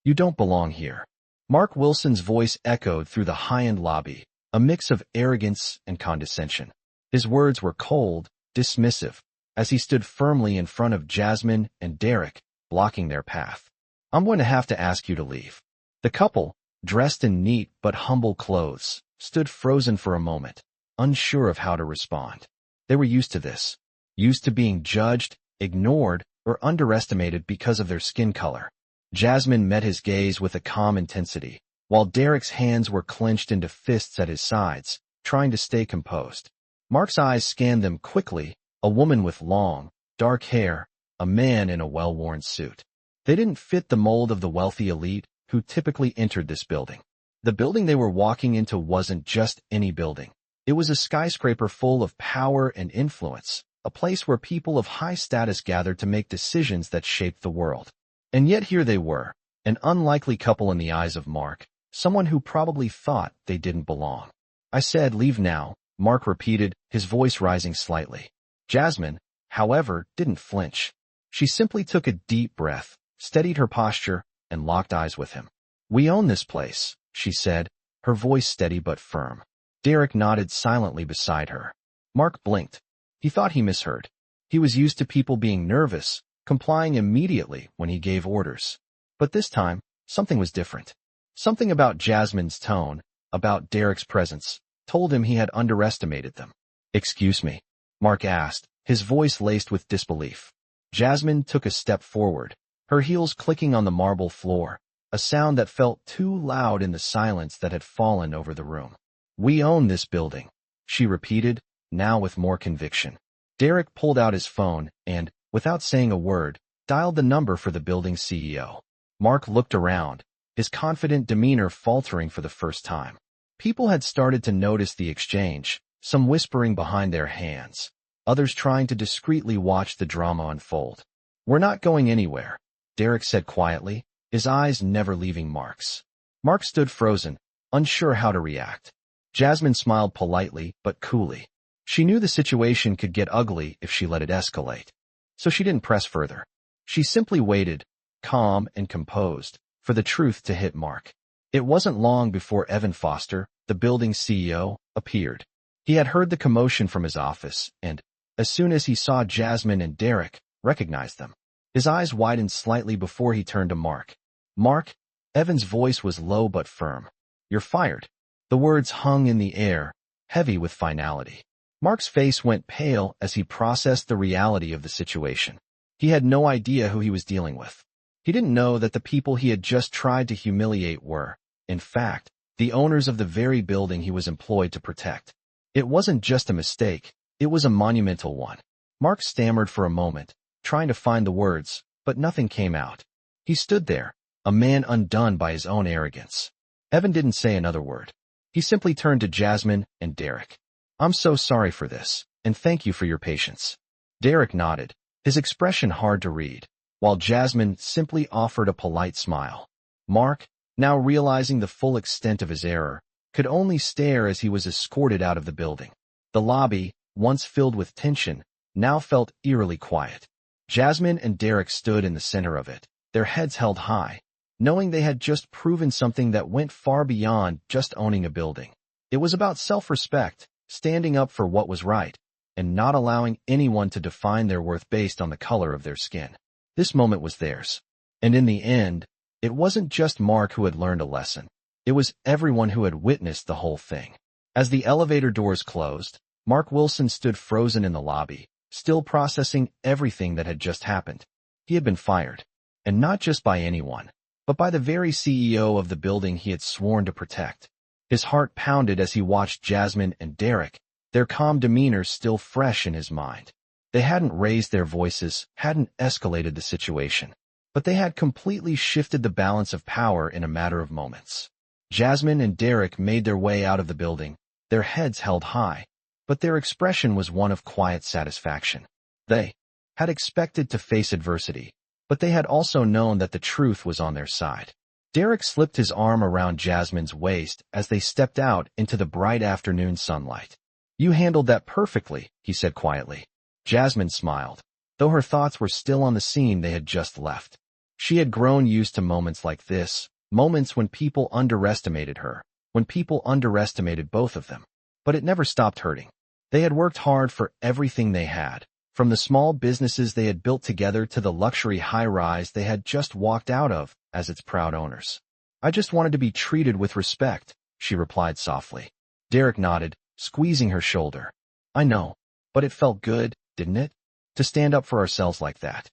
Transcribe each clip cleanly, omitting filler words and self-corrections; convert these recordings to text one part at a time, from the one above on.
You don't belong here. Mark Wilson's voice echoed through the high-end lobby, a mix of arrogance and condescension. His words were cold, dismissive, as he stood firmly in front of Jasmine and Derek, blocking their path. I'm going to have to ask you to leave. The couple, dressed in neat but humble clothes, stood frozen for a moment, unsure of how to respond. They were used to this, used to being judged, ignored, or underestimated because of their skin color. Jasmine met his gaze with a calm intensity, while Derek's hands were clenched into fists at his sides, trying to stay composed. Mark's eyes scanned them quickly, a woman with long, dark hair, a man in a well-worn suit. They didn't fit the mold of the wealthy elite who typically entered this building. The building they were walking into wasn't just any building. It was a skyscraper full of power and influence, a place where people of high status gathered to make decisions that shaped the world. And yet here they were, an unlikely couple in the eyes of Mark, someone who probably thought they didn't belong. I said, leave now, Mark repeated, his voice rising slightly. Jasmine, however, didn't flinch. She simply took a deep breath, steadied her posture, and locked eyes with him. We own this place, she said, her voice steady but firm. Derek nodded silently beside her. Mark blinked. He thought he misheard. He was used to people being nervous, complying immediately when he gave orders. But this time, something was different. Something about Jasmine's tone, about Derek's presence, told him he had underestimated them. Excuse me, Mark asked, his voice laced with disbelief. Jasmine took a step forward, her heels clicking on the marble floor, a sound that felt too loud in the silence that had fallen over the room. We own this building, she repeated, now with more conviction. Derek pulled out his phone and, without saying a word, dialed the number for the building's CEO. Mark looked around, his confident demeanor faltering for the first time. People had started to notice the exchange, some whispering behind their hands, others trying to discreetly watch the drama unfold. We're not going anywhere, Derek said quietly, his eyes never leaving Mark's. Mark stood frozen, unsure how to react. Jasmine smiled politely but coolly. She knew the situation could get ugly if she let it escalate. So she didn't press further. She simply waited, calm and composed, for the truth to hit Mark. It wasn't long before Evan Foster, the building's CEO, appeared. He had heard the commotion from his office and, as soon as he saw Jasmine and Derek, recognized them. His eyes widened slightly before he turned to Mark. Mark, Evan's voice was low but firm. You're fired. The words hung in the air, heavy with finality. Mark's face went pale as he processed the reality of the situation. He had no idea who he was dealing with. He didn't know that the people he had just tried to humiliate were, in fact, the owners of the very building he was employed to protect. It wasn't just a mistake, it was a monumental one. Mark stammered for a moment, trying to find the words, but nothing came out. He stood there, a man undone by his own arrogance. Evan didn't say another word. He simply turned to Jasmine and Derek. I'm so sorry for this, and thank you for your patience. Derek nodded, his expression hard to read, while Jasmine simply offered a polite smile. Mark, now realizing the full extent of his error, could only stare as he was escorted out of the building. The lobby, once filled with tension, now felt eerily quiet. Jasmine and Derek stood in the center of it, their heads held high, knowing they had just proven something that went far beyond just owning a building. It was about self-respect, standing up for what was right, and not allowing anyone to define their worth based on the color of their skin. This moment was theirs. And in the end, it wasn't just Mark who had learned a lesson. It was everyone who had witnessed the whole thing. As the elevator doors closed, Mark Wilson stood frozen in the lobby, still processing everything that had just happened. He had been fired. And not just by anyone, but by the very CEO of the building he had sworn to protect. His heart pounded as he watched Jasmine and Derek, their calm demeanor still fresh in his mind. They hadn't raised their voices, hadn't escalated the situation, but they had completely shifted the balance of power in a matter of moments. Jasmine and Derek made their way out of the building, their heads held high, but their expression was one of quiet satisfaction. They had expected to face adversity, but they had also known that the truth was on their side. Derek slipped his arm around Jasmine's waist as they stepped out into the bright afternoon sunlight. You handled that perfectly, he said quietly. Jasmine smiled, though her thoughts were still on the scene they had just left. She had grown used to moments like this, moments when people underestimated her, when people underestimated both of them. But it never stopped hurting. They had worked hard for everything they had, from the small businesses they had built together to the luxury high-rise they had just walked out of as its proud owners. I just wanted to be treated with respect, she replied softly. Derek nodded, squeezing her shoulder. I know, but it felt good, didn't it? To stand up for ourselves like that.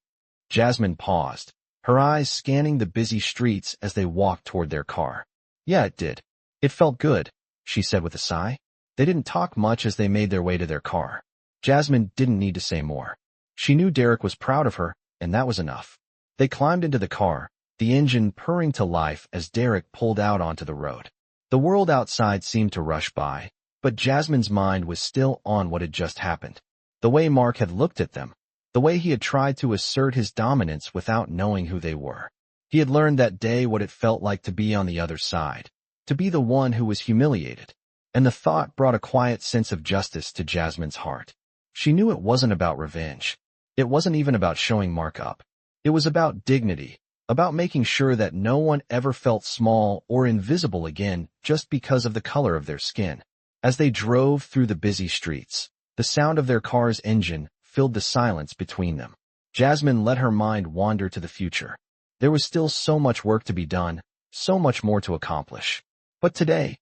Jasmine paused, her eyes scanning the busy streets as they walked toward their car. Yeah, it did. It felt good, she said with a sigh. They didn't talk much as they made their way to their car. Jasmine didn't need to say more. She knew Derek was proud of her, and that was enough. They climbed into the car, the engine purring to life as Derek pulled out onto the road. The world outside seemed to rush by, but Jasmine's mind was still on what had just happened. The way Mark had looked at them, the way he had tried to assert his dominance without knowing who they were. He had learned that day what it felt like to be on the other side, to be the one who was humiliated. And the thought brought a quiet sense of justice to Jasmine's heart. She knew it wasn't about revenge. It wasn't even about showing Mark up. It was about dignity, about making sure that no one ever felt small or invisible again just because of the color of their skin. As they drove through the busy streets, the sound of their car's engine filled the silence between them. Jasmine let her mind wander to the future. There was still so much work to be done, so much more to accomplish. But today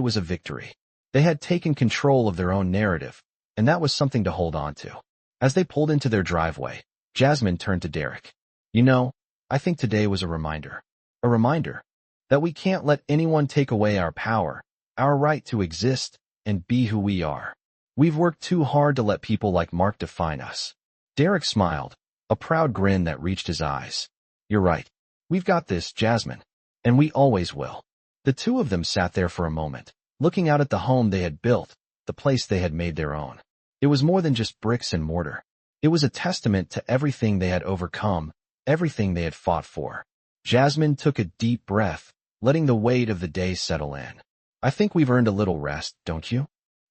was a victory. They had taken control of their own narrative, and that was something to hold on to. As they pulled into their driveway, Jasmine turned to Derek. You know, I think today was a reminder that we can't let anyone take away our power, our right to exist and be who we are. We've worked too hard to let people like Mark define us. Derek smiled, a proud grin that reached his eyes. You're right. We've got this, Jasmine, and we always will. The two of them sat there for a moment, looking out at the home they had built, the place they had made their own. It was more than just bricks and mortar. It was a testament to everything they had overcome, everything they had fought for. Jasmine took a deep breath, letting the weight of the day settle in. I think we've earned a little rest, don't you?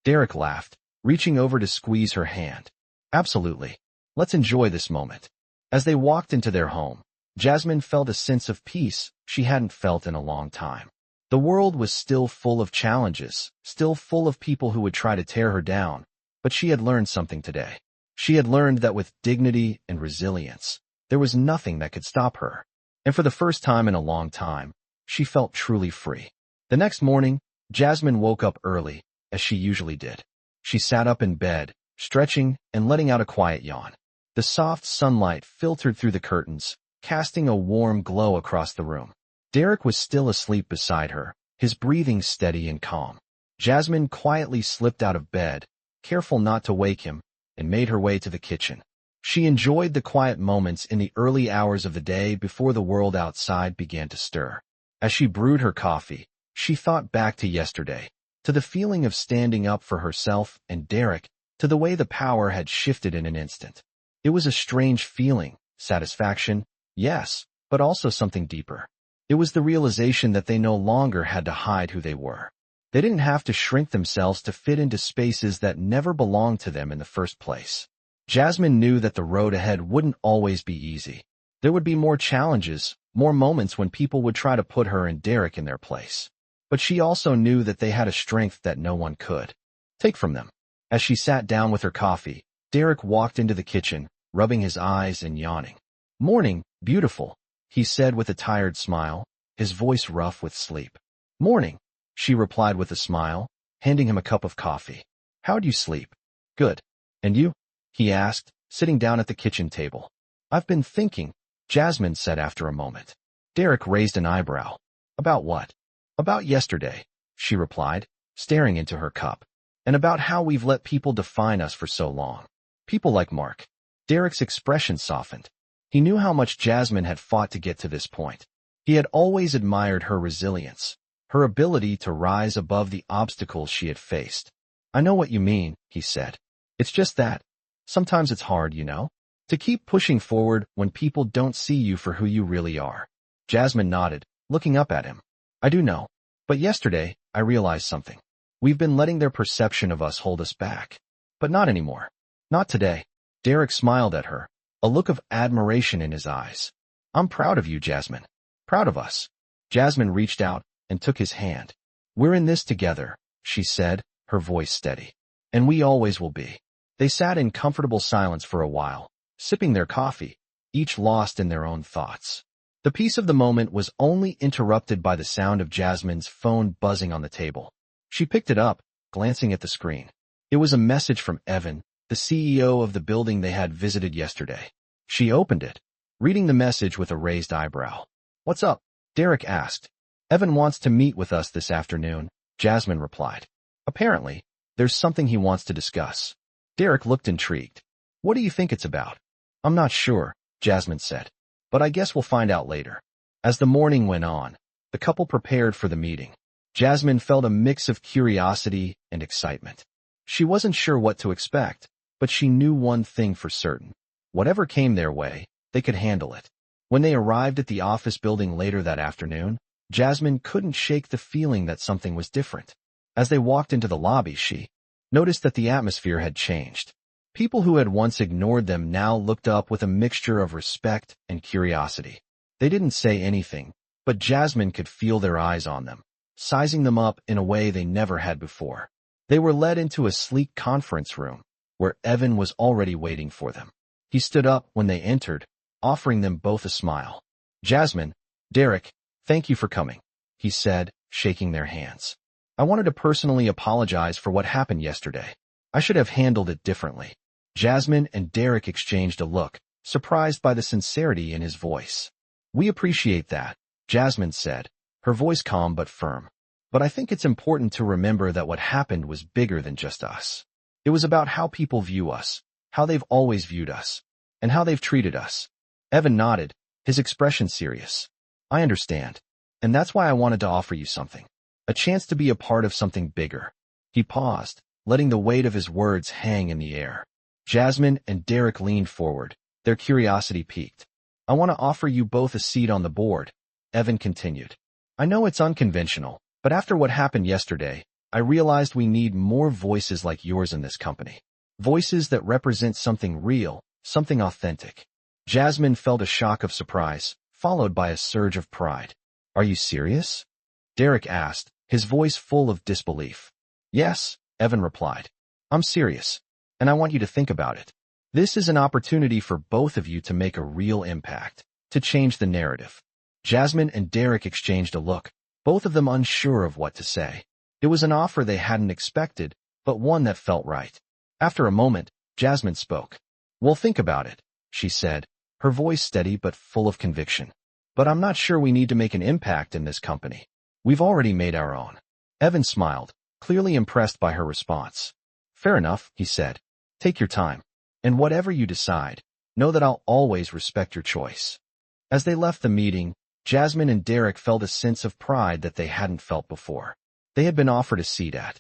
Derek laughed, reaching over to squeeze her hand. Absolutely. Let's enjoy this moment. As they walked into their home, Jasmine felt a sense of peace she hadn't felt in a long time. The world was still full of challenges, still full of people who would try to tear her down, but she had learned something today. She had learned that with dignity and resilience, there was nothing that could stop her. And for the first time in a long time, she felt truly free. The next morning, Jasmine woke up early, as she usually did. She sat up in bed, stretching and letting out a quiet yawn. The soft sunlight filtered through the curtains, casting a warm glow across the room. Derek was still asleep beside her, his breathing steady and calm. Jasmine quietly slipped out of bed, careful not to wake him, and made her way to the kitchen. She enjoyed the quiet moments in the early hours of the day before the world outside began to stir. As she brewed her coffee, she thought back to yesterday, to the feeling of standing up for herself and Derek, to the way the power had shifted in an instant. It was a strange feeling, satisfaction, yes, but also something deeper. It was the realization that they no longer had to hide who they were. They didn't have to shrink themselves to fit into spaces that never belonged to them in the first place. Jasmine knew that the road ahead wouldn't always be easy. There would be more challenges, more moments when people would try to put her and Derek in their place. But she also knew that they had a strength that no one could take from them. As she sat down with her coffee, Derek walked into the kitchen, rubbing his eyes and yawning. Morning, beautiful, he said with a tired smile, his voice rough with sleep. Morning, she replied with a smile, handing him a cup of coffee. How'd you sleep? Good. And you? He asked, sitting down at the kitchen table. I've been thinking, Jasmine said after a moment. Derek raised an eyebrow. About what? About yesterday, she replied, staring into her cup. And about how we've let people define us for so long. People like Mark. Derek's expression softened. He knew how much Jasmine had fought to get to this point. He had always admired her resilience, her ability to rise above the obstacles she had faced. I know what you mean, he said. It's just that. Sometimes it's hard, you know, to keep pushing forward when people don't see you for who you really are. Jasmine nodded, looking up at him. I do know. But yesterday, I realized something. We've been letting their perception of us hold us back. But not anymore. Not today. Derek smiled at her, a look of admiration in his eyes. I'm proud of you, Jasmine. Proud of us. Jasmine reached out and took his hand. We're in this together, she said, her voice steady. And we always will be. They sat in comfortable silence for a while, sipping their coffee, each lost in their own thoughts. The peace of the moment was only interrupted by the sound of Jasmine's phone buzzing on the table. She picked it up, glancing at the screen. It was a message from Evan, the CEO of the building they had visited yesterday. She opened it, reading the message with a raised eyebrow. What's up? Derek asked. Evan wants to meet with us this afternoon, Jasmine replied. Apparently, there's something he wants to discuss. Derek looked intrigued. What do you think it's about? I'm not sure, Jasmine said. But I guess we'll find out later. As the morning went on, the couple prepared for the meeting. Jasmine felt a mix of curiosity and excitement. She wasn't sure what to expect, but she knew one thing for certain. Whatever came their way, they could handle it. When they arrived at the office building later that afternoon, Jasmine couldn't shake the feeling that something was different. As they walked into the lobby, she noticed that the atmosphere had changed. People who had once ignored them now looked up with a mixture of respect and curiosity. They didn't say anything, but Jasmine could feel their eyes on them, sizing them up in a way they never had before. They were led into a sleek conference room, where Evan was already waiting for them. He stood up when they entered, offering them both a smile. Jasmine, Derek, thank you for coming, he said, shaking their hands. I wanted to personally apologize for what happened yesterday. I should have handled it differently. Jasmine and Derek exchanged a look, surprised by the sincerity in his voice. We appreciate that, Jasmine said, her voice calm but firm. But I think it's important to remember that what happened was bigger than just us. It was about how people view us, how they've always viewed us, and how they've treated us. Evan nodded, his expression serious. I understand. And that's why I wanted to offer you something. A chance to be a part of something bigger. He paused, letting the weight of his words hang in the air. Jasmine and Derek leaned forward, their curiosity piqued. I want to offer you both a seat on the board, Evan continued. I know it's unconventional, but after what happened yesterday, I realized we need more voices like yours in this company. Voices that represent something real, something authentic. Jasmine felt a shock of surprise, followed by a surge of pride. Are you serious? Derek asked, his voice full of disbelief. Yes, Evan replied. I'm serious. And I want you to think about it. This is an opportunity for both of you to make a real impact, to change the narrative. Jasmine and Derek exchanged a look, both of them unsure of what to say. It was an offer they hadn't expected, but one that felt right. After a moment, Jasmine spoke. We'll think about it, she said, her voice steady but full of conviction. But I'm not sure we need to make an impact in this company. We've already made our own. Evan smiled, clearly impressed by her response. Fair enough, he said. Take your time. And whatever you decide, know that I'll always respect your choice. As they left the meeting, Jasmine and Derek felt a sense of pride that they hadn't felt before. They had been offered a seat at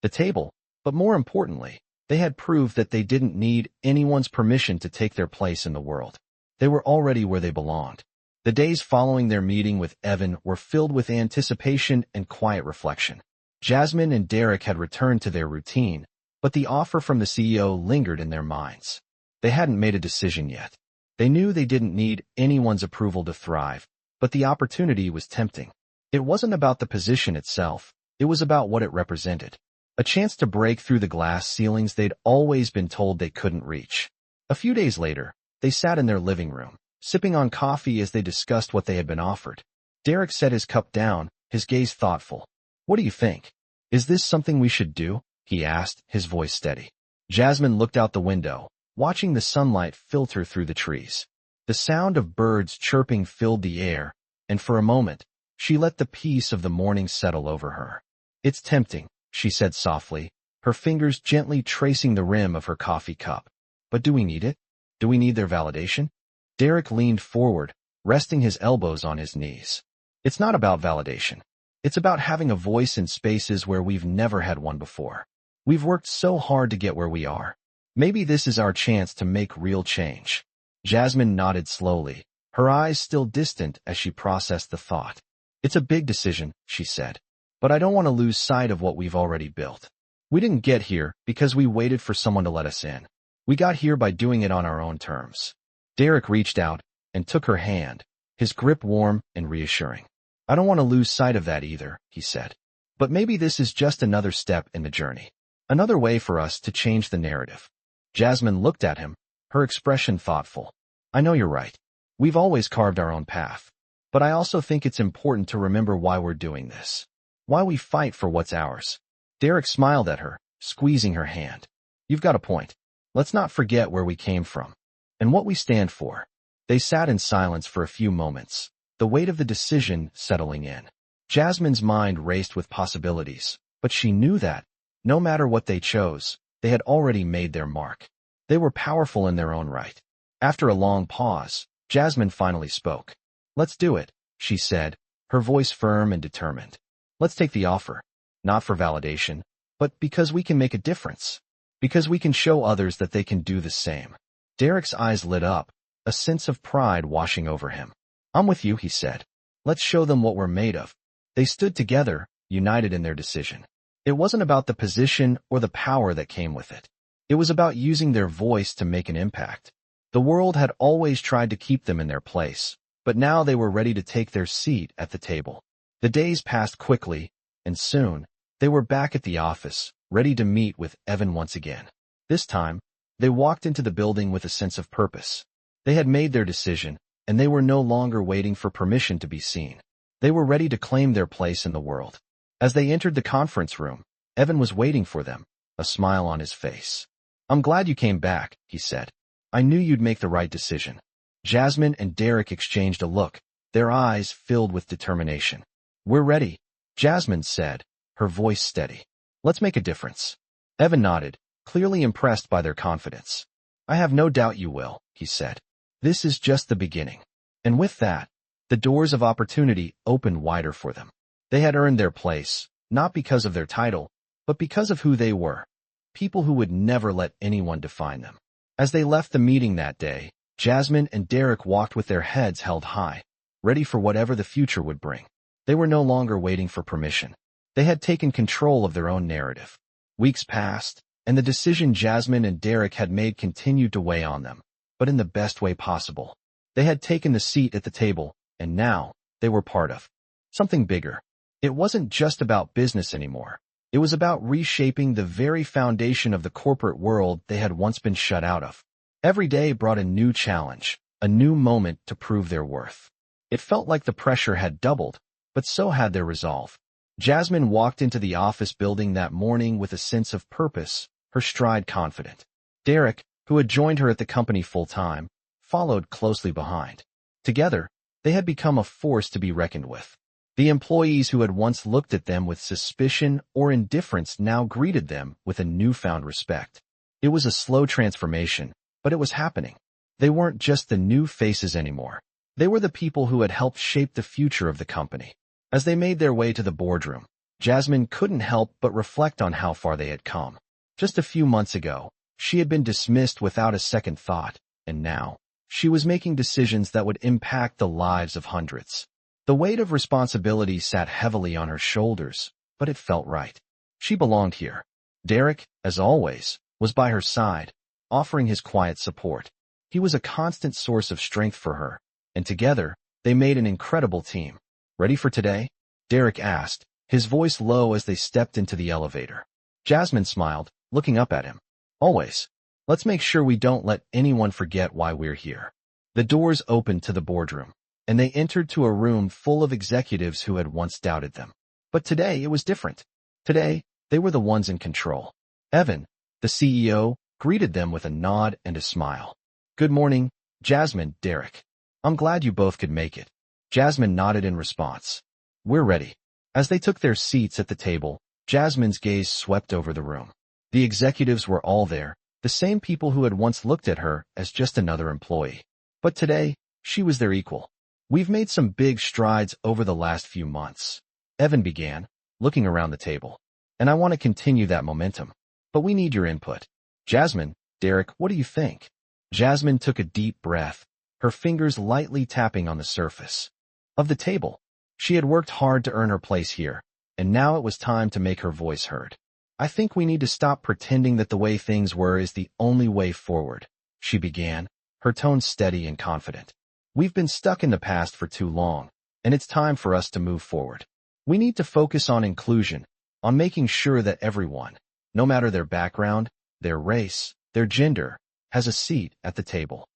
the table, but more importantly, they had proved that they didn't need anyone's permission to take their place in the world. They were already where they belonged. The days following their meeting with Evan were filled with anticipation and quiet reflection. Jasmine and Derek had returned to their routine, but the offer from the CEO lingered in their minds. They hadn't made a decision yet. They knew they didn't need anyone's approval to thrive, but the opportunity was tempting. It wasn't about the position itself, it was about what it represented. A chance to break through the glass ceilings they'd always been told they couldn't reach. A few days later, they sat in their living room, sipping on coffee as they discussed what they had been offered. Derek set his cup down, his gaze thoughtful. What do you think? Is this something we should do? He asked, his voice steady. Jasmine looked out the window, watching the sunlight filter through the trees. The sound of birds chirping filled the air, and for a moment, she let the peace of the morning settle over her. It's tempting, she said softly, her fingers gently tracing the rim of her coffee cup. But do we need it? Do we need their validation? Derek leaned forward, resting his elbows on his knees. It's not about validation. It's about having a voice in spaces where we've never had one before. We've worked so hard to get where we are. Maybe this is our chance to make real change. Jasmine nodded slowly, her eyes still distant as she processed the thought. It's a big decision, she said. But I don't want to lose sight of what we've already built. We didn't get here because we waited for someone to let us in. We got here by doing it on our own terms. Derek reached out and took her hand, his grip warm and reassuring. I don't want to lose sight of that either, he said. But maybe this is just another step in the journey. Another way for us to change the narrative. Jasmine looked at him, her expression thoughtful. I know you're right. We've always carved our own path. But I also think it's important to remember why we're doing this. Why we fight for what's ours. Derek smiled at her, squeezing her hand. You've got a point. Let's not forget where we came from. And what we stand for. They sat in silence for a few moments, the weight of the decision settling in. Jasmine's mind raced with possibilities, but she knew that, no matter what they chose, they had already made their mark. They were powerful in their own right. After a long pause, Jasmine finally spoke. Let's do it, she said, her voice firm and determined. Let's take the offer. Not for validation, but because we can make a difference. Because we can show others that they can do the same. Derek's eyes lit up, a sense of pride washing over him. I'm with you, he said. Let's show them what we're made of. They stood together, united in their decision. It wasn't about the position or the power that came with it. It was about using their voice to make an impact. The world had always tried to keep them in their place, but now they were ready to take their seat at the table. The days passed quickly, and soon, they were back at the office, ready to meet with Evan once again. This time, they walked into the building with a sense of purpose. They had made their decision, and they were no longer waiting for permission to be seen. They were ready to claim their place in the world. As they entered the conference room, Evan was waiting for them, a smile on his face. I'm glad you came back, he said. I knew you'd make the right decision. Jasmine and Derek exchanged a look, their eyes filled with determination. We're ready, Jasmine said, her voice steady. Let's make a difference. Evan nodded, clearly impressed by their confidence. I have no doubt you will, he said. This is just the beginning. And with that, the doors of opportunity opened wider for them. They had earned their place, not because of their title, but because of who they were. People who would never let anyone define them. As they left the meeting that day, Jasmine and Derek walked with their heads held high, ready for whatever the future would bring. They were no longer waiting for permission. They had taken control of their own narrative. Weeks passed, and the decision Jasmine and Derek had made continued to weigh on them, but in the best way possible. They had taken the seat at the table, and now, they were part of something bigger. It wasn't just about business anymore. It was about reshaping the very foundation of the corporate world they had once been shut out of. Every day brought a new challenge, a new moment to prove their worth. It felt like the pressure had doubled, but so had their resolve. Jasmine walked into the office building that morning with a sense of purpose, her stride confident. Derek, who had joined her at the company full-time, followed closely behind. Together, they had become a force to be reckoned with. The employees who had once looked at them with suspicion or indifference now greeted them with a newfound respect. It was a slow transformation, but it was happening. They weren't just the new faces anymore. They were the people who had helped shape the future of the company. As they made their way to the boardroom, Jasmine couldn't help but reflect on how far they had come. Just a few months ago, she had been dismissed without a second thought, and now, she was making decisions that would impact the lives of hundreds. The weight of responsibility sat heavily on her shoulders, but it felt right. She belonged here. Derek, as always, was by her side, offering his quiet support. He was a constant source of strength for her, and together, they made an incredible team. Ready for today? Derek asked, his voice low as they stepped into the elevator. Jasmine smiled, looking up at him. Always. Let's make sure we don't let anyone forget why we're here. The doors opened to the boardroom, and they entered to a room full of executives who had once doubted them. But today it was different. Today, they were the ones in control. Evan, the CEO, greeted them with a nod and a smile. Good morning, Jasmine, Derek. I'm glad you both could make it. Jasmine nodded in response. We're ready. As they took their seats at the table, Jasmine's gaze swept over the room. The executives were all there, the same people who had once looked at her as just another employee. But today, she was their equal. We've made some big strides over the last few months. Evan began, looking around the table. And I want to continue that momentum. But we need your input. Jasmine, Derek, what do you think? Jasmine took a deep breath, her fingers lightly tapping on the surface of the table. She had worked hard to earn her place here, and now it was time to make her voice heard. I think we need to stop pretending that the way things were is the only way forward, she began, her tone steady and confident. We've been stuck in the past for too long, and it's time for us to move forward. We need to focus on inclusion, on making sure that everyone, no matter their background, their race, their gender, has a seat at the table.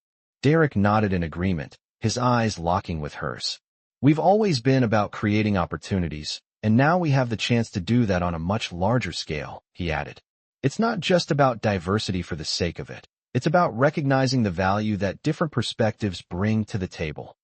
Derek nodded in agreement, his eyes locking with hers. We've always been about creating opportunities, and now we have the chance to do that on a much larger scale, he added. It's not just about diversity for the sake of it. It's about recognizing the value that different perspectives bring to the table.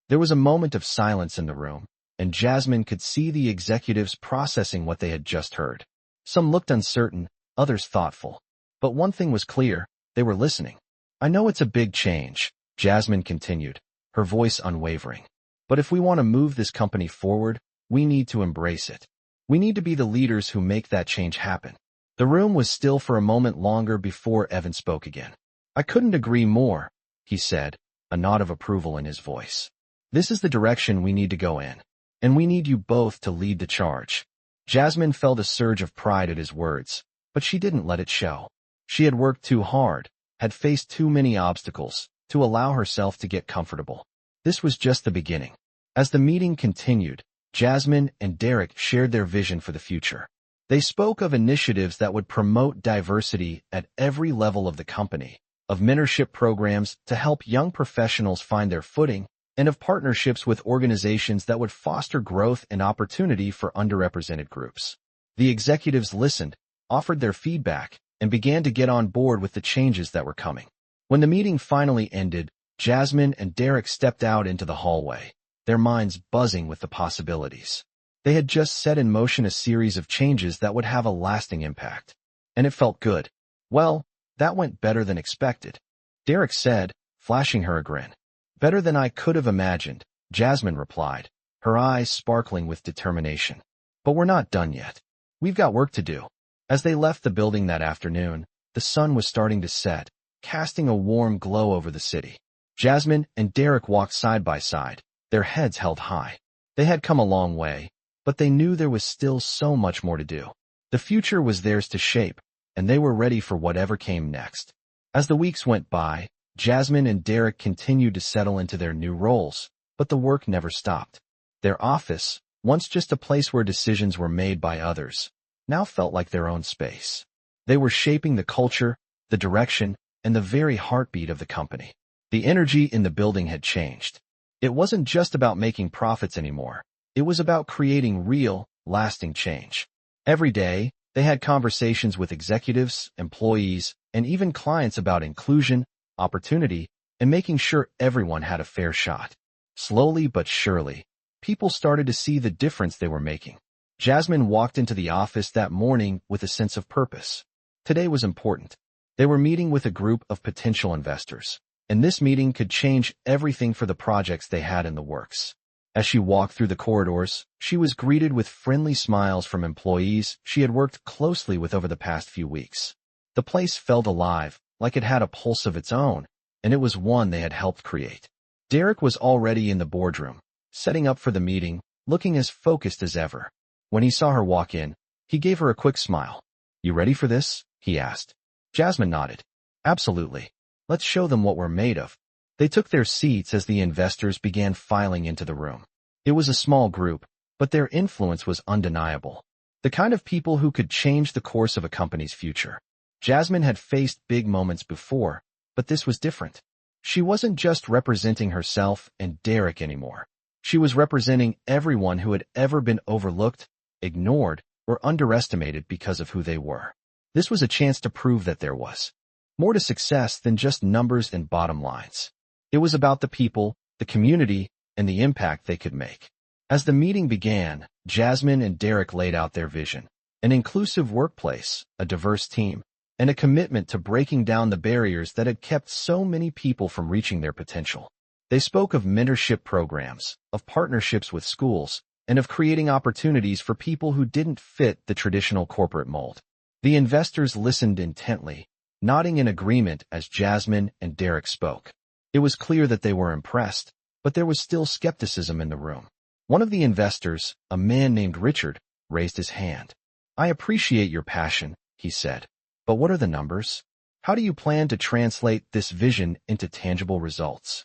There was a moment of silence in the room, and Jasmine could see the executives processing what they had just heard. Some looked uncertain, others thoughtful. But one thing was clear, they were listening. I know it's a big change, Jasmine continued, her voice unwavering. But if we want to move this company forward, we need to embrace it. We need to be the leaders who make that change happen. The room was still for a moment longer before Evan spoke again. I couldn't agree more, he said, a nod of approval in his voice. This is the direction we need to go in, and we need you both to lead the charge. Jasmine felt a surge of pride at his words, but she didn't let it show. She had worked too hard, had faced too many obstacles, to allow herself to get comfortable. This was just the beginning. As the meeting continued, Jasmine and Derek shared their vision for the future. They spoke of initiatives that would promote diversity at every level of the company, of mentorship programs to help young professionals find their footing, and of partnerships with organizations that would foster growth and opportunity for underrepresented groups. The executives listened, offered their feedback, and began to get on board with the changes that were coming. When the meeting finally ended, Jasmine and Derek stepped out into the hallway, their minds buzzing with the possibilities. They had just set in motion a series of changes that would have a lasting impact. And it felt good. Well, that went better than expected, Derek said, flashing her a grin. Better than I could have imagined, Jasmine replied, her eyes sparkling with determination. But we're not done yet. We've got work to do. As they left the building that afternoon, the sun was starting to set, casting a warm glow over the city. Jasmine and Derek walked side by side, their heads held high. They had come a long way, but they knew there was still so much more to do. The future was theirs to shape, and they were ready for whatever came next. As the weeks went by, Jasmine and Derek continued to settle into their new roles, but the work never stopped. Their office, once just a place where decisions were made by others, now felt like their own space. They were shaping the culture, the direction, and the very heartbeat of the company. The energy in the building had changed. It wasn't just about making profits anymore. It was about creating real, lasting change. Every day, they had conversations with executives, employees, and even clients about inclusion, opportunity, and making sure everyone had a fair shot. Slowly but surely, people started to see the difference they were making. Jasmine walked into the office that morning with a sense of purpose. Today was important. They were meeting with a group of potential investors, and this meeting could change everything for the projects they had in the works. As she walked through the corridors, she was greeted with friendly smiles from employees she had worked closely with over the past few weeks. The place felt alive, like it had a pulse of its own, and it was one they had helped create. Derek was already in the boardroom, setting up for the meeting, looking as focused as ever. When he saw her walk in, he gave her a quick smile. "You ready for this?" he asked. Jasmine nodded. "Absolutely. Let's show them what we're made of." They took their seats as the investors began filing into the room. It was a small group, but their influence was undeniable. The kind of people who could change the course of a company's future. Jasmine had faced big moments before, but this was different. She wasn't just representing herself and Derek anymore. She was representing everyone who had ever been overlooked, ignored, or underestimated because of who they were. This was a chance to prove that there was more to success than just numbers and bottom lines. It was about the people, the community, and the impact they could make. As the meeting began, Jasmine and Derek laid out their vision: an inclusive workplace, a diverse team, and a commitment to breaking down the barriers that had kept so many people from reaching their potential. They spoke of mentorship programs, of partnerships with schools, and of creating opportunities for people who didn't fit the traditional corporate mold. The investors listened intently, nodding in agreement as Jasmine and Derek spoke. It was clear that they were impressed, but there was still skepticism in the room. One of the investors, a man named Richard, raised his hand. "I appreciate your passion," he said. "But what are the numbers? How do you plan to translate this vision into tangible results?"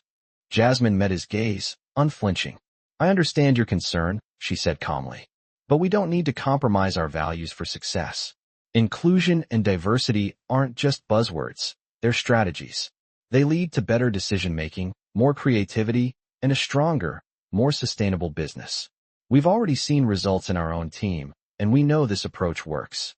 Jasmine met his gaze, unflinching. I understand your concern, she said calmly. But we don't need to compromise our values for success. Inclusion and diversity aren't just buzzwords, they're strategies. They lead to better decision-making, more creativity, and a stronger, more sustainable business. We've already seen results in our own team, and we know this approach works.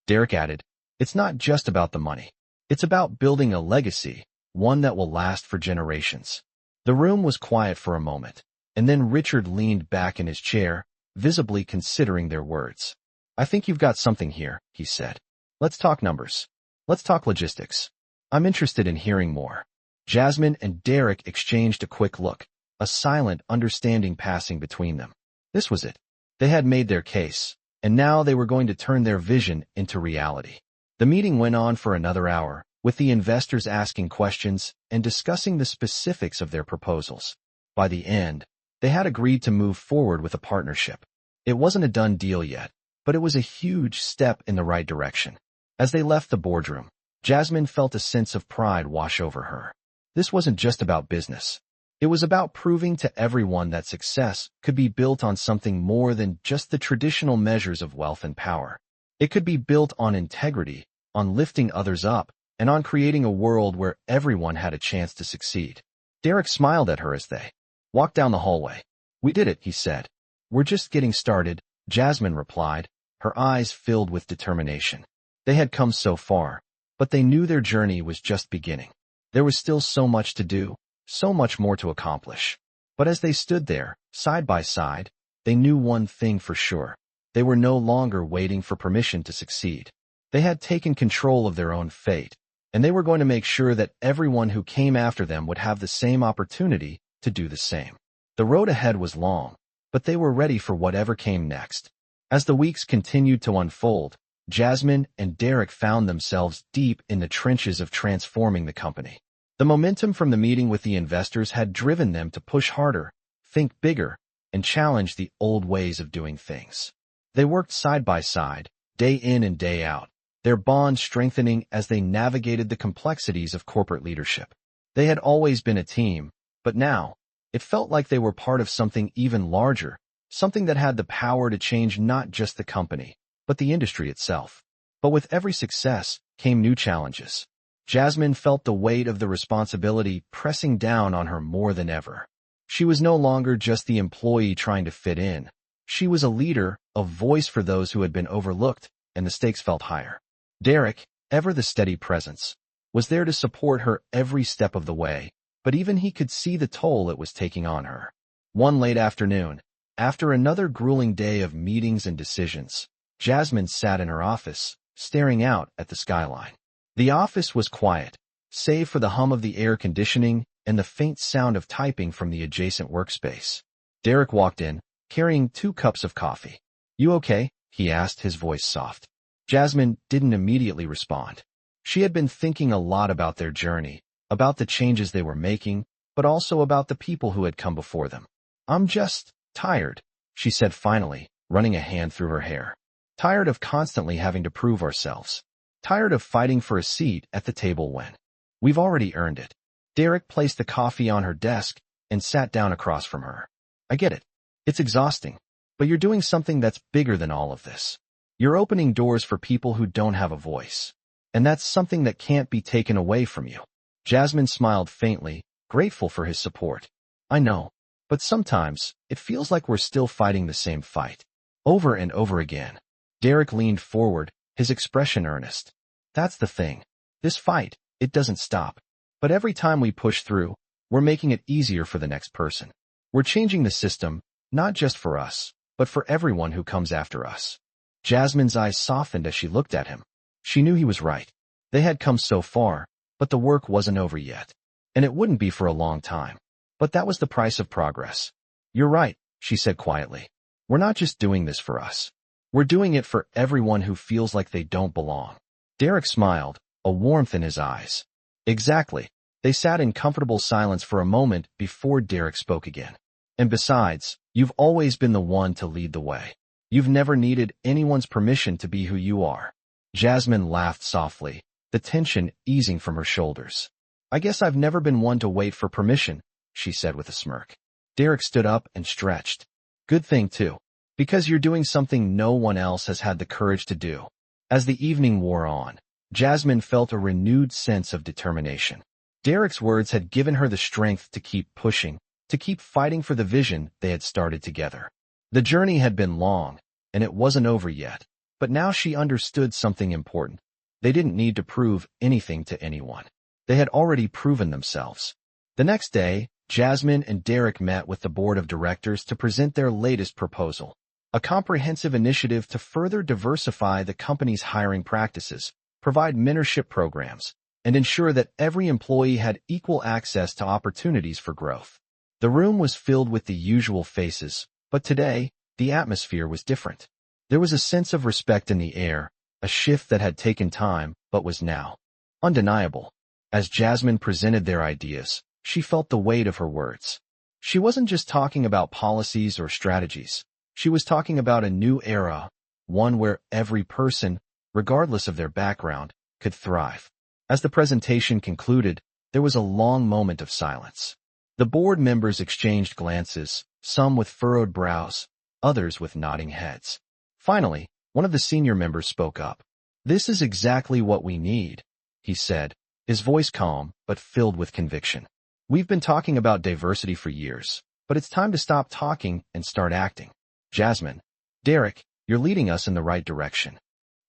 Derek added, it's not just about the money. It's about building a legacy, one that will last for generations. The room was quiet for a moment, and then Richard leaned back in his chair, visibly considering their words. I think you've got something here, he said. Let's talk numbers. Let's talk logistics. I'm interested in hearing more. Jasmine and Derek exchanged a quick look, a silent understanding passing between them. This was it. They had made their case, and now they were going to turn their vision into reality. The meeting went on for another hour, with the investors asking questions and discussing the specifics of their proposals. By the end, they had agreed to move forward with a partnership. It wasn't a done deal yet, but it was a huge step in the right direction. As they left the boardroom, Jasmine felt a sense of pride wash over her. This wasn't just about business. It was about proving to everyone that success could be built on something more than just the traditional measures of wealth and power. It could be built on integrity, on lifting others up, and on creating a world where everyone had a chance to succeed. Derek smiled at her as they walked down the hallway. We did it, he said. We're just getting started, Jasmine replied, her eyes filled with determination. They had come so far, but they knew their journey was just beginning. There was still so much to do, so much more to accomplish. But as they stood there, side by side, they knew one thing for sure. They were no longer waiting for permission to succeed. They had taken control of their own fate, and they were going to make sure that everyone who came after them would have the same opportunity to do the same. The road ahead was long, but they were ready for whatever came next. As the weeks continued to unfold, Jasmine and Derek found themselves deep in the trenches of transforming the company. The momentum from the meeting with the investors had driven them to push harder, think bigger, and challenge the old ways of doing things. They worked side by side, day in and day out, their bond strengthening as they navigated the complexities of corporate leadership. They had always been a team, but now, it felt like they were part of something even larger, something that had the power to change not just the company, but the industry itself. But with every success came new challenges. Jasmine felt the weight of the responsibility pressing down on her more than ever. She was no longer just the employee trying to fit in. She was a leader, a voice for those who had been overlooked, and the stakes felt higher. Derek, ever the steady presence, was there to support her every step of the way, but even he could see the toll it was taking on her. One late afternoon, after another grueling day of meetings and decisions, Jasmine sat in her office, staring out at the skyline. The office was quiet, save for the hum of the air conditioning and the faint sound of typing from the adjacent workspace. Derek walked in, carrying 2 cups of coffee. You okay? He asked, his voice soft. Jasmine didn't immediately respond. She had been thinking a lot about their journey, about the changes they were making, but also about the people who had come before them. I'm just tired, she said finally, running a hand through her hair. Tired of constantly having to prove ourselves. Tired of fighting for a seat at the table when we've already earned it. Derek placed the coffee on her desk and sat down across from her. I get it. It's exhausting, but you're doing something that's bigger than all of this. You're opening doors for people who don't have a voice. And that's something that can't be taken away from you. Jasmine smiled faintly, grateful for his support. I know, but sometimes it feels like we're still fighting the same fight, over and over again. Derek leaned forward, his expression earnest. That's the thing. This fight, it doesn't stop. But every time we push through, we're making it easier for the next person. We're changing the system, not just for us, but for everyone who comes after us. Jasmine's eyes softened as she looked at him. She knew he was right. They had come so far, but the work wasn't over yet. And it wouldn't be for a long time. But that was the price of progress. You're right, she said quietly. We're not just doing this for us. We're doing it for everyone who feels like they don't belong. Derek smiled, a warmth in his eyes. Exactly. They sat in comfortable silence for a moment before Derek spoke again. And besides, you've always been the one to lead the way. You've never needed anyone's permission to be who you are. Jasmine laughed softly, the tension easing from her shoulders. I guess I've never been one to wait for permission, she said with a smirk. Derek stood up and stretched. Good thing, too. Because you're doing something no one else has had the courage to do. As the evening wore on, Jasmine felt a renewed sense of determination. Derek's words had given her the strength to keep pushing, to keep fighting for the vision they had started together. The journey had been long, and it wasn't over yet, but now she understood something important. They didn't need to prove anything to anyone. They had already proven themselves. The next day, Jasmine and Derek met with the board of directors to present their latest proposal, a comprehensive initiative to further diversify the company's hiring practices, provide mentorship programs, and ensure that every employee had equal access to opportunities for growth. The room was filled with the usual faces, but today, the atmosphere was different. There was a sense of respect in the air, a shift that had taken time but was now undeniable. As Jasmine presented their ideas, she felt the weight of her words. She wasn't just talking about policies or strategies. She was talking about a new era, one where every person, regardless of their background, could thrive. As the presentation concluded, there was a long moment of silence. The board members exchanged glances, some with furrowed brows, others with nodding heads. Finally, one of the senior members spoke up. "This is exactly what we need," he said, his voice calm but filled with conviction. "We've been talking about diversity for years, but it's time to stop talking and start acting." Jasmine, "Derek, you're leading us in the right direction."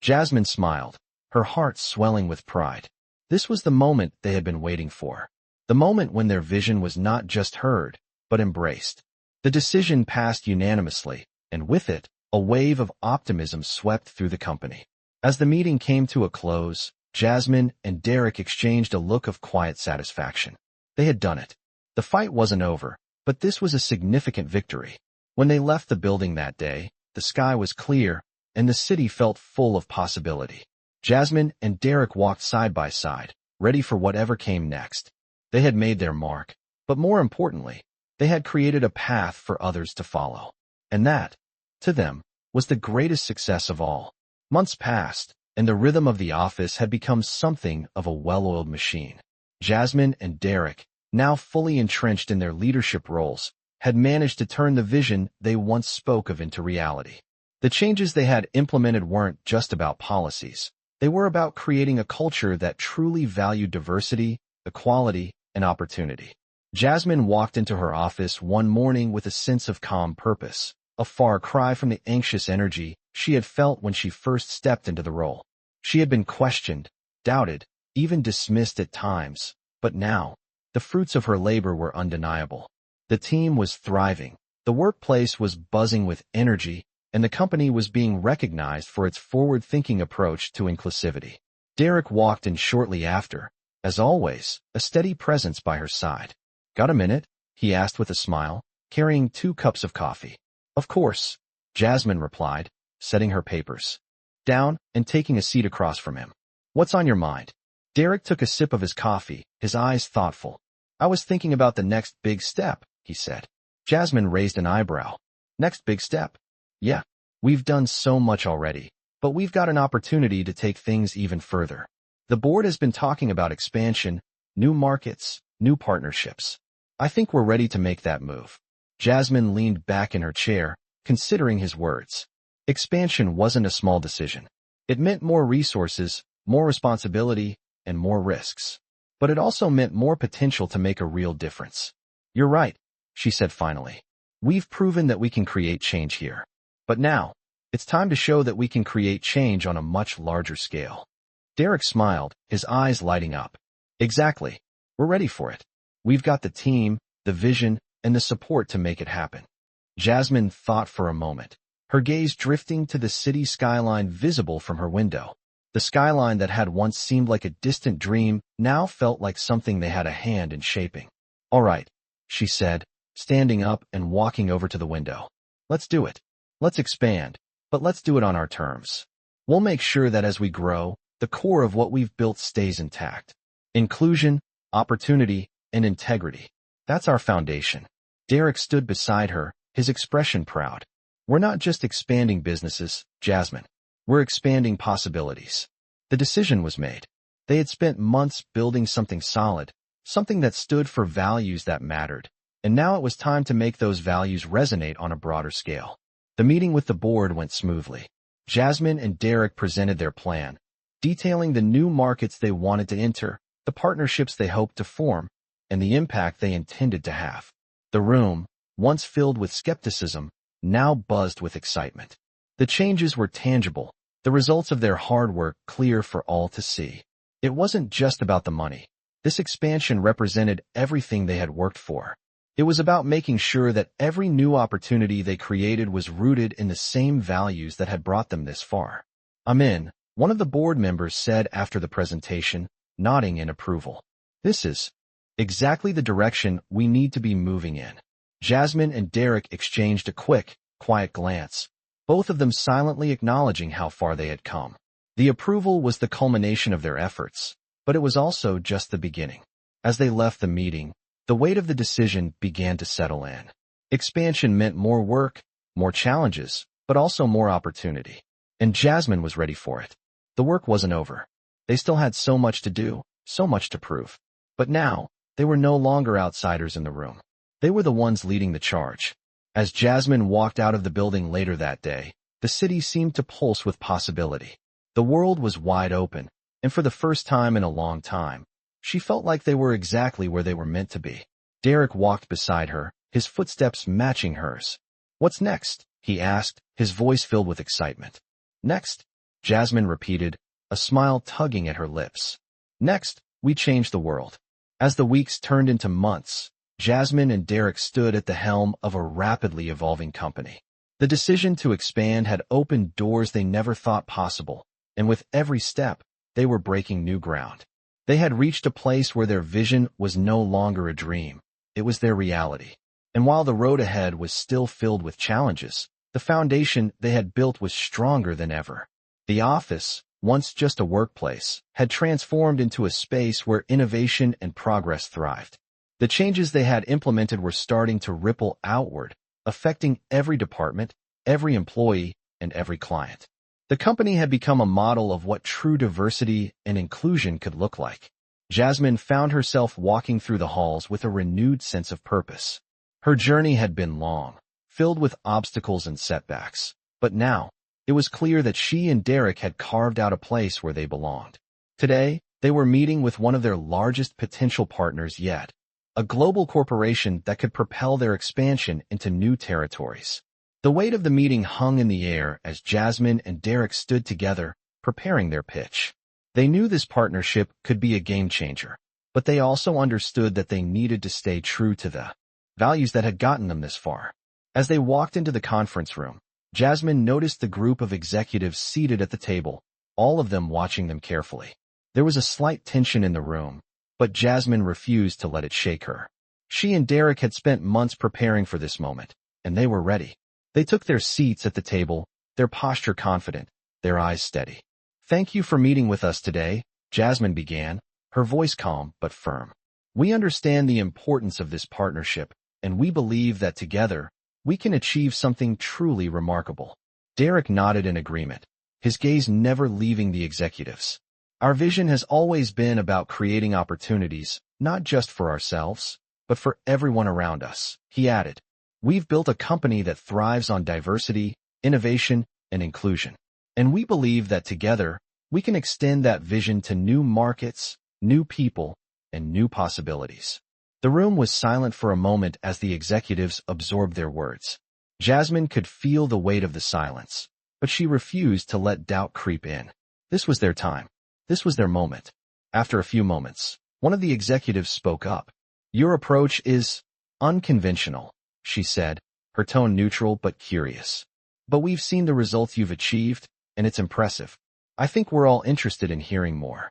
Jasmine smiled, her heart swelling with pride. This was the moment they had been waiting for. The moment when their vision was not just heard, but embraced. The decision passed unanimously, and with it, a wave of optimism swept through the company. As the meeting came to a close, Jasmine and Derek exchanged a look of quiet satisfaction. They had done it. The fight wasn't over, but this was a significant victory. When they left the building that day, the sky was clear, and the city felt full of possibility. Jasmine and Derek walked side by side, ready for whatever came next. They had made their mark, but more importantly, they had created a path for others to follow. And that, to them, was the greatest success of all. Months passed, and the rhythm of the office had become something of a well-oiled machine. Jasmine and Derek, now fully entrenched in their leadership roles, had managed to turn the vision they once spoke of into reality. The changes they had implemented weren't just about policies. They were about creating a culture that truly valued diversity, equality, and opportunity. Jasmine walked into her office one morning with a sense of calm purpose, a far cry from the anxious energy she had felt when she first stepped into the role. She had been questioned, doubted, even dismissed at times, but now, the fruits of her labor were undeniable. The team was thriving, the workplace was buzzing with energy, and the company was being recognized for its forward-thinking approach to inclusivity. Derek walked in shortly after, as always, a steady presence by her side. "Got a minute?" he asked with a smile, carrying 2 cups of coffee. "Of course," Jasmine replied, setting her papers down and taking a seat across from him. "What's on your mind?" Derek took a sip of his coffee, his eyes thoughtful. "I was thinking about the next big step," he said. Jasmine raised an eyebrow. "Next big step?" "Yeah, we've done so much already, but we've got an opportunity to take things even further. The board has been talking about expansion, new markets, new partnerships. I think we're ready to make that move." Jasmine leaned back in her chair, considering his words. Expansion wasn't a small decision. It meant more resources, more responsibility, and more risks. But it also meant more potential to make a real difference. "You're right," she said finally. "We've proven that we can create change here. But now, it's time to show that we can create change on a much larger scale." Derek smiled, his eyes lighting up. "Exactly. We're ready for it. We've got the team, the vision, and the support to make it happen." Jasmine thought for a moment, her gaze drifting to the city skyline visible from her window. The skyline that had once seemed like a distant dream now felt like something they had a hand in shaping. "All right," she said, standing up and walking over to the window. "Let's do it. Let's expand, but let's do it on our terms. We'll make sure that as we grow, the core of what we've built stays intact. Inclusion, opportunity, and integrity. That's our foundation." Derek stood beside her, his expression proud. "We're not just expanding businesses, Jasmine. We're expanding possibilities." The decision was made. They had spent months building something solid, something that stood for values that mattered, and now it was time to make those values resonate on a broader scale. The meeting with the board went smoothly. Jasmine and Derek presented their plan, detailing the new markets they wanted to enter, the partnerships they hoped to form, and the impact they intended to have. The room, once filled with skepticism, now buzzed with excitement. The changes were tangible, the results of their hard work clear for all to see. It wasn't just about the money. This expansion represented everything they had worked for. It was about making sure that every new opportunity they created was rooted in the same values that had brought them this far. "I'm in," one of the board members said after the presentation, nodding in approval. "This is exactly the direction we need to be moving in." Jasmine and Derek exchanged a quick, quiet glance, both of them silently acknowledging how far they had come. The approval was the culmination of their efforts, but it was also just the beginning. As they left the meeting, the weight of the decision began to settle in. Expansion meant more work, more challenges, but also more opportunity. And Jasmine was ready for it. The work wasn't over. They still had so much to do, so much to prove. But now, they were no longer outsiders in the room. They were the ones leading the charge. As Jasmine walked out of the building later that day, the city seemed to pulse with possibility. The world was wide open, and for the first time in a long time, she felt like they were exactly where they were meant to be. Derek walked beside her, his footsteps matching hers. "What's next?" he asked, his voice filled with excitement. "Next," Jasmine repeated, a smile tugging at her lips. "Next, we change the world." As the weeks turned into months, Jasmine and Derek stood at the helm of a rapidly evolving company. The decision to expand had opened doors they never thought possible, and with every step, they were breaking new ground. They had reached a place where their vision was no longer a dream. It was their reality. And while the road ahead was still filled with challenges, the foundation they had built was stronger than ever. The office, once just a workplace, had transformed into a space where innovation and progress thrived. The changes they had implemented were starting to ripple outward, affecting every department, every employee, and every client. The company had become a model of what true diversity and inclusion could look like. Jasmine found herself walking through the halls with a renewed sense of purpose. Her journey had been long, filled with obstacles and setbacks, but now, it was clear that she and Derek had carved out a place where they belonged. Today, they were meeting with one of their largest potential partners yet, a global corporation that could propel their expansion into new territories. The weight of the meeting hung in the air as Jasmine and Derek stood together, preparing their pitch. They knew this partnership could be a game changer, but they also understood that they needed to stay true to the values that had gotten them this far. As they walked into the conference room, Jasmine noticed the group of executives seated at the table, all of them watching them carefully. There was a slight tension in the room, but Jasmine refused to let it shake her. She and Derek had spent months preparing for this moment, and they were ready. They took their seats at the table, their posture confident, their eyes steady. "Thank you for meeting with us today," Jasmine began, her voice calm but firm. "We understand the importance of this partnership, and we believe that together, we can achieve something truly remarkable." Derek nodded in agreement, his gaze never leaving the executives. "Our vision has always been about creating opportunities, not just for ourselves, but for everyone around us," he added. "We've built a company that thrives on diversity, innovation, and inclusion. And we believe that together, we can extend that vision to new markets, new people, and new possibilities." The room was silent for a moment as the executives absorbed their words. Jasmine could feel the weight of the silence, but she refused to let doubt creep in. This was their time. This was their moment. After a few moments, one of the executives spoke up. "Your approach is unconventional," she said, her tone neutral but curious. "But we've seen the results you've achieved, and it's impressive. I think we're all interested in hearing more."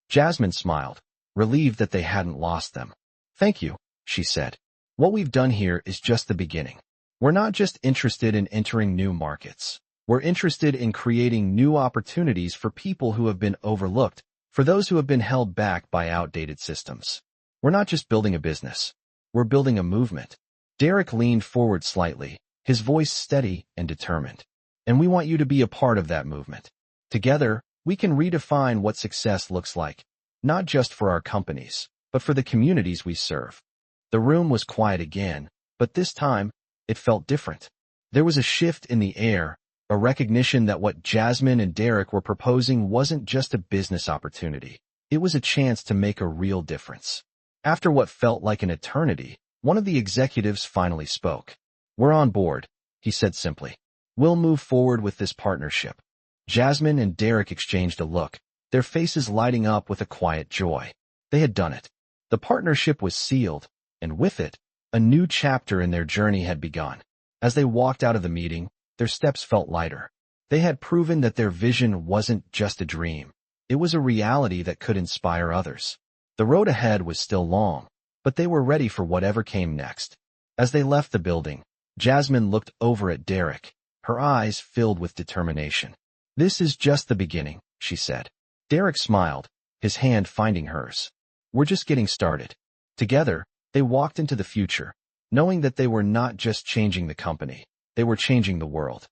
Jasmine smiled, relieved that they hadn't lost them. "Thank you," she said. "What we've done here is just the beginning. We're not just interested in entering new markets. We're interested in creating new opportunities for people who have been overlooked, for those who have been held back by outdated systems. We're not just building a business. We're building a movement." Derek leaned forward slightly, his voice steady and determined. "And we want you to be a part of that movement. Together, we can redefine what success looks like, not just for our companies, but but for the communities we serve. The room was quiet again, but this time, it felt different. There was a shift in the air, a recognition that what Jasmine and Derek were proposing wasn't just a business opportunity. It was a chance to make a real difference. After what felt like an eternity, one of the executives finally spoke. "We're on board," he said simply. "We'll move forward with this partnership." Jasmine and Derek exchanged a look, their faces lighting up with a quiet joy. They had done it. The partnership was sealed, and with it, a new chapter in their journey had begun. As they walked out of the meeting, their steps felt lighter. They had proven that their vision wasn't just a dream. It was a reality that could inspire others. The road ahead was still long, but they were ready for whatever came next. As they left the building, Jasmine looked over at Derek, her eyes filled with determination. "This is just the beginning," she said. Derek smiled, his hand finding hers. "We're just getting started." Together, they walked into the future, knowing that they were not just changing the company, they were changing the world.